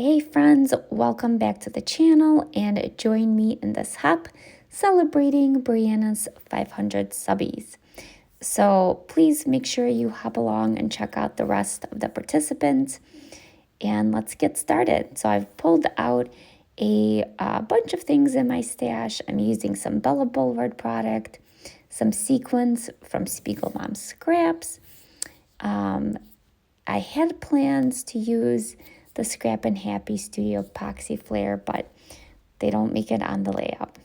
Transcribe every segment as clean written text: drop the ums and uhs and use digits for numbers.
Hey friends, welcome back to the channel and join me in this hop celebrating Brianna's 500 subbies. So please make sure you hop along and check out the rest of the participants and let's get started. So I've pulled out a bunch of things in my stash. I'm using some Bella Blvd product, some sequins from Spiegel Mom's Scraps. I had plans to use the Scrap and Happy Studio Epoxy Flare, but they don't make it on the layout.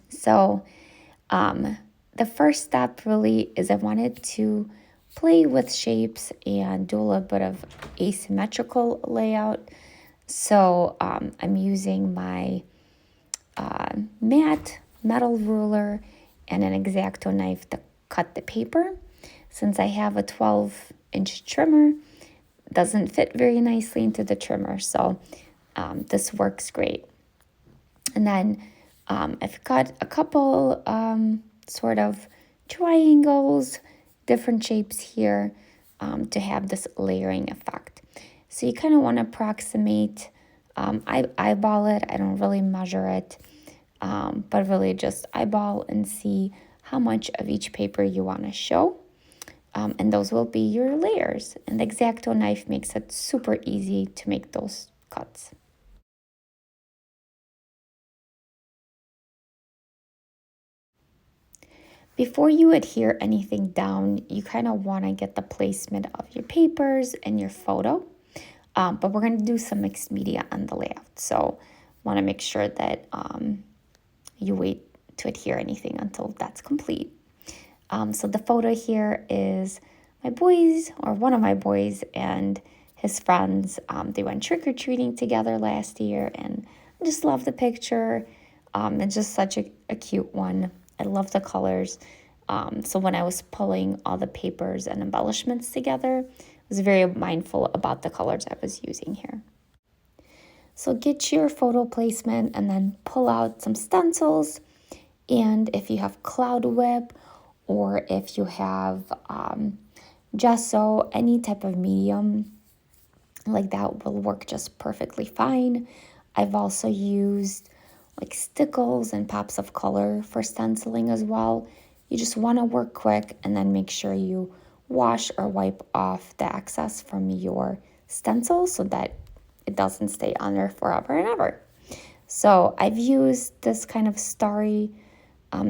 So the first step really is I wanted to play with shapes and do a little bit of asymmetrical layout. So I'm using my matte metal ruler and an X-Acto knife to cut the paper. Since I have a 12-inch trimmer, it doesn't fit very nicely into the trimmer, so this works great. And then I've cut a couple sort of triangles, different shapes here to have this layering effect. So you kind of want to approximate, I eyeball it, I don't really measure it, but really just eyeball and see how much of each paper you want to show. And those will be your layers. And the X-Acto knife makes it super easy to make those cuts. Before you adhere anything down, you kind of want to get the placement of your papers and your photo. But we're going to do some mixed media on the layout. So want to make sure that you wait to adhere anything until that's complete. So the photo here is my boys, or one of my boys, and his friends. They went trick-or-treating together last year, and I just love the picture. It's just such a cute one. I love the colors. So when I was pulling all the papers and embellishments together, I was very mindful about the colors I was using here. So get your photo placement and then pull out some stencils. And if you have Cloud Whip, or if you have gesso, any type of medium like that will work just perfectly fine. I've also used like stickles and pops of color for stenciling as well. You just want to work quick and then make sure you wash or wipe off the excess from your stencil so that it doesn't stay on there forever and ever. So I've used this kind of starry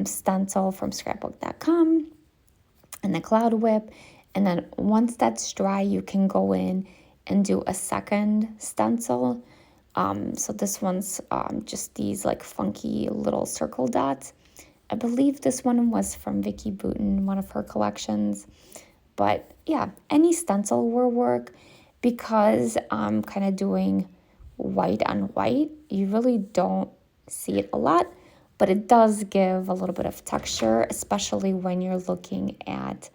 stencil from scrapbook.com and the Cloud Whip. And then once that's dry, you can go in and do a second stencil. So this one's just these like funky little circle dots. I believe this one was from Vicky Boutin, one of her collections. But yeah, any stencil will work. Because I'm kind of doing white on white, you really don't see it a lot, but it does give a little bit of texture, especially when you're looking at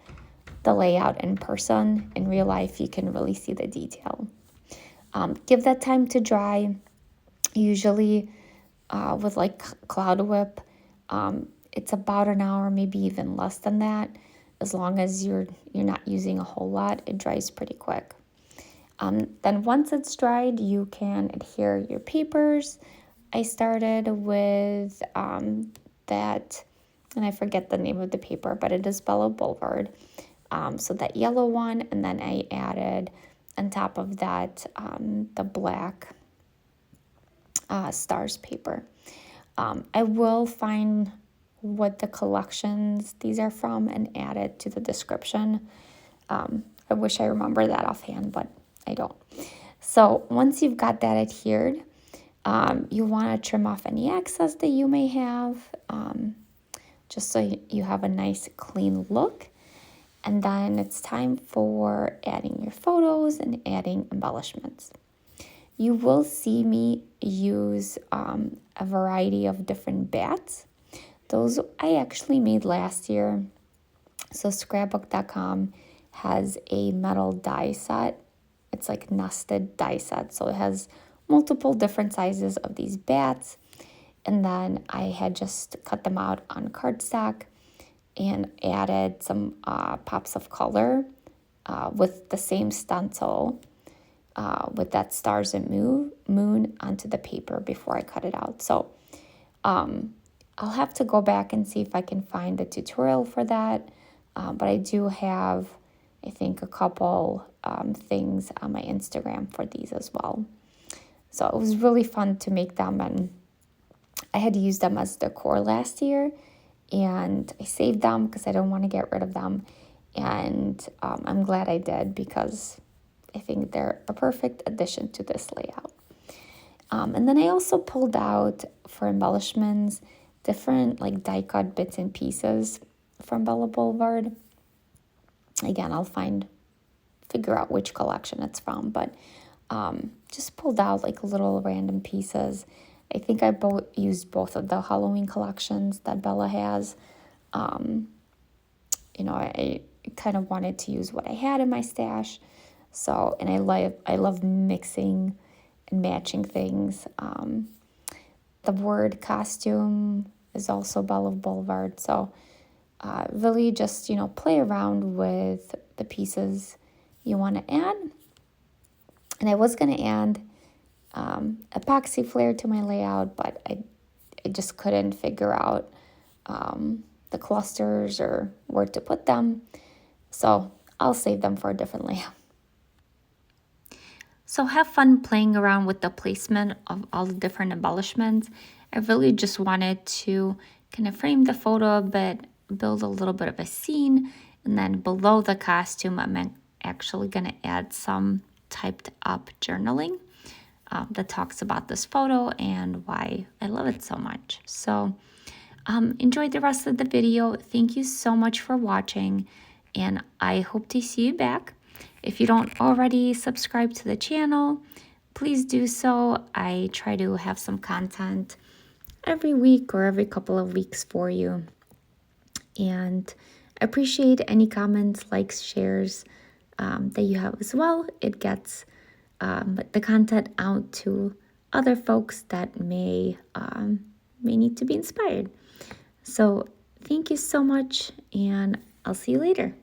the layout in person. In real life, you can really see the detail. Give that time to dry. Usually with like Cloud Whip, it's about an hour, maybe even less than that. As long as you're not using a whole lot, it dries pretty quick. Then once it's dried, you can adhere your papers. I started with that, and I forget the name of the paper, but it is Bella Blvd. So that yellow one, and then I added on top of that the black stars paper. I will find what the collections these are from and add it to the description. I wish I remember that offhand, but I don't. So once you've got that adhered, you want to trim off any excess that you may have, just so you have a nice clean look. And then it's time for adding your photos and adding embellishments. You will see me use a variety of different bats. Those I actually made last year. So scrapbook.com has a metal die set. It's like nested die set. So it has multiple different sizes of these bats. And then I had just cut them out on cardstock and added some pops of color with the same stencil with that stars and moon onto the paper before I cut it out. So I'll have to go back and see if I can find a tutorial for that. But I do have, I think, a couple things on my Instagram for these as well. So it was really fun to make them, and I had used them as decor last year, and I saved them because I don't want to get rid of them. And I'm glad I did, because I think they're a perfect addition to this layout. And then I also pulled out, for embellishments, different like die cut bits and pieces from Bella Blvd. Again, I'll figure out which collection it's from, but just pulled out like little random pieces. I think I used both of the Halloween collections that Bella has. I kind of wanted to use what I had in my stash. So, and I love mixing and matching things. The word costume is also Bella Blvd. So really just, play around with the pieces you want to add. And I was going to add epoxy flare to my layout, but I just couldn't figure out the clusters or where to put them. So I'll save them for a different layout. So have fun playing around with the placement of all the different embellishments. I really just wanted to kind of frame the photo a bit, build a little bit of a scene, and then below the costume, I'm actually going to add some typed up journaling that talks about this photo and why I love it so much. So enjoy the rest of the video. Thank you so much for watching, and I hope to see you back. If you don't already subscribe to the channel, please do so. I try to have some content every week or every couple of weeks for you. And I appreciate any comments, likes, shares that you have as well. It gets the content out to other folks that may need to be inspired. So thank you so much, and I'll see you later.